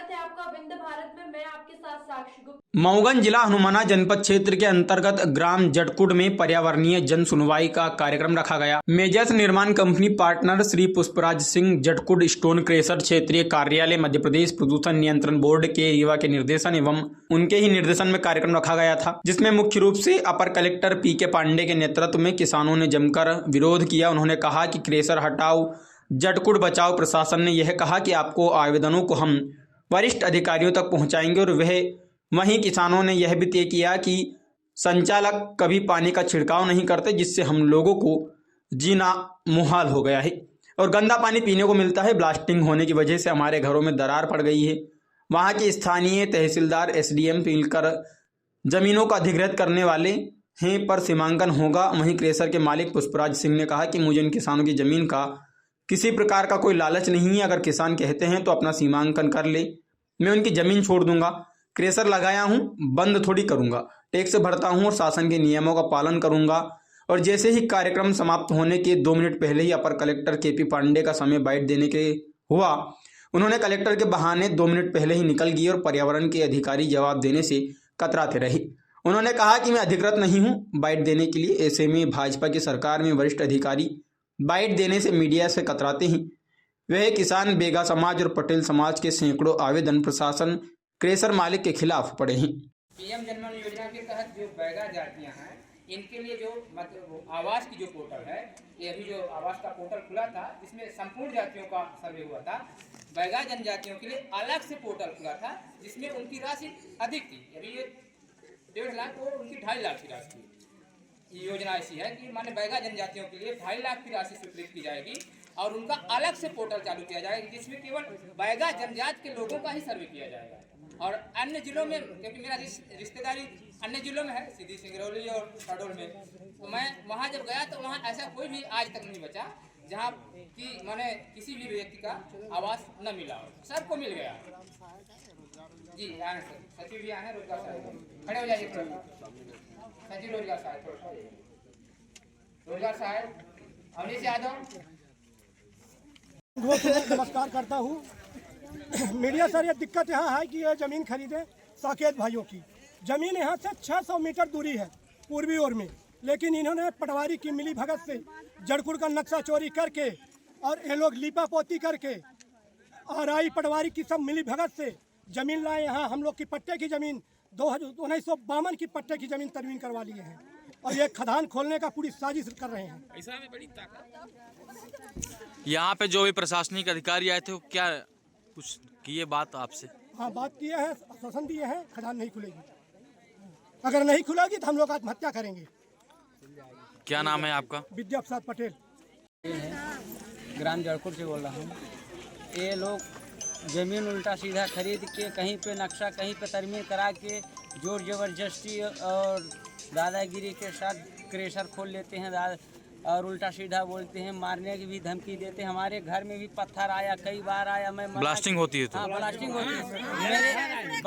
स्वागत है आपका विंध्य भारत में। मैं आपके साथ साक्षी गुप्ता। मऊगंज जिला हनुमाना जनपद क्षेत्र के अंतर्गत ग्राम जटकुड़ में पर्यावरणीय जन सुनवाई का कार्यक्रम रखा गया। Messrs Nirman company partner Shri Pushpraj Singh Jatkud stone crusher क्षेत्रीय कार्यालय मध्य प्रदेश प्रदूषण नियंत्रण बोर्ड के रीवा के निर्देशन एवं उनके ही निर्देशन में कार्यक्रम रखा गया था, जिसमें मुख्य रूप से अपर कलेक्टर पीके पांडे के नेतृत्व में किसानों ने जमकर विरोध किया। उन्होंने कहा कि क्रेशर हटाओ, जटकुड़ बचाओ। प्रशासन ने यह कहा कि आपको आवेदनों को हम वरिष्ठ अधिकारियों तक पहुंचाएंगे और वहीं किसानों ने यह भी तय किया कि संचालक कभी पानी का छिड़काव नहीं करते, जिससे हम लोगों को जीना मुहाल हो गया है और गंदा पानी पीने को मिलता है। ब्लास्टिंग होने की वजह से हमारे घरों में दरार पड़ गई है। वहां के स्थानीय तहसीलदार एसडीएम मिलकर जमीनों का अधिग्रहण करने वाले हैं, पर सीमांकन होगा। वहीं क्रेशर के मालिक पुष्पराज सिंह ने कहा कि मुझे इन किसानों की जमीन का किसी प्रकार का कोई लालच नहीं है। अगर किसान कहते हैं तो अपना सीमांकन कर ले, मैं उनकी जमीन छोड़ दूंगा। क्रेशर लगाया हूं, बंद थोड़ी करूंगा। टैक्स भरता हूं और शासन के नियमों का पालन करूंगा। और जैसे ही कार्यक्रम समाप्त होने के 2 मिनट पहले ही अपर कलेक्टर केपी पांडे का समय बाइट देने के हुआ, उन्होंने कलेक्टर के बहाने 2 मिनट पहले ही निकल गई और पर्यावरण के अधिकारी जवाब देने से कतराते रहे। उन्होंने कहा कि मैं अधिकृत नहीं हूं बाइट देने के लिए। ऐसे में भाजपा की सरकार में वरिष्ठ अधिकारी बाइट देने से मीडिया से कतराते हैं। वह किसान, बेगा समाज और पटेल समाज के सैकड़ों आवेदन प्रशासन क्रेशर मालिक के खिलाफ पड़े हैं। पीएम जनमन योजना के तहत जो बैगा जातियां हैं, इनके लिए जो मतलब आवास की जो पोर्टल है, ये अभी जो आवास का पोर्टल खुला था, जिसमें संपूर्ण जातियों का सर्वे हुआ था। बैगा जनजातियों के लिए अलग से पोर्टल खुला था, जिसमें उनकी राशि अधिक थी। अभी ये 1.5 लाख और उनकी 2.5 लाख की राशि थी। ये योजना ऐसी है कि माने बैगा जनजातियों के लिए 2.5 लाख की राशि स्वीकृत की जाएगी और उनका अलग से पोर्टल चालू किया जाएगा, जिसमें केवल बैगा जनजाति के लोगों का ही सर्वे किया जाएगा। और अन्य जिलों में, क्योंकि मेरा रिश्तेदारी अन्य जिलों में है, सीधी सिंगरौली और शहडोल में, तो मैं वहाँ जब गया तो वहाँ ऐसा कोई भी आज तक नहीं बचा जहाँ कि माने किसी भी व्यक्ति का आवास न मिला हो। सबको मिल गया। जी आए सर, सचिव भी आए हैं, रोजगार साहब खड़े हो जाइए। सचिव रोजगार साहब, रोजगार साहब अवनीश यादव। नमस्कार करता हूँ। मीडिया सर, ये दिक्कत यहाँ है कि ये ज़मीन खरीदे साकेत भाइयों की। ज़मीन यहाँ से 600 मीटर दूरी है पूर्वी ओर में, लेकिन इन्होंने पटवारी की मिली भगत से जटकुड़ का नक्शा चोरी करके और ये लोग लीपा पोती करके आरआई पटवारी की सब मिली भगत से ज़मीन लाए। यहाँ हम लोग की पट्टे की ज़मीन 1952 की पट्टे की ज़मीन तरमीम करवा लिए हैं और ये खदान खोलने का पूरी साजिश कर रहे हैं। ऐसा में बड़ी ताकत। यहाँ पे जो भी प्रशासनिक अधिकारी आए थे वो क्या कुछ किए बात आपसे? हाँ, बात किए हैं, आश्वासन दिए हैं, खदान नहीं खुलेगी। अगर नहीं खुलेगी तो हम लोग आत्महत्या करेंगे। क्या नाम है आपका? विद्या प्रसाद पटेल। ग्राम जटकुड़ से बोल रहा हूँ। ये लोग ज़मीन उल्टा सीधा खरीद के कहीं पे नक्शा, कहीं पे तरमीम करा के जोर जबरदस्ती और दादागिरी के साथ क्रेशर खोल लेते हैं और उल्टा सीधा बोलते हैं, मारने की भी धमकी देते हैं। हमारे घर में भी पत्थर आया, कई बार आया। मैं ब्लास्टिंग होती है तो? हाँ, ब्लास्टिंग होती है। मेरे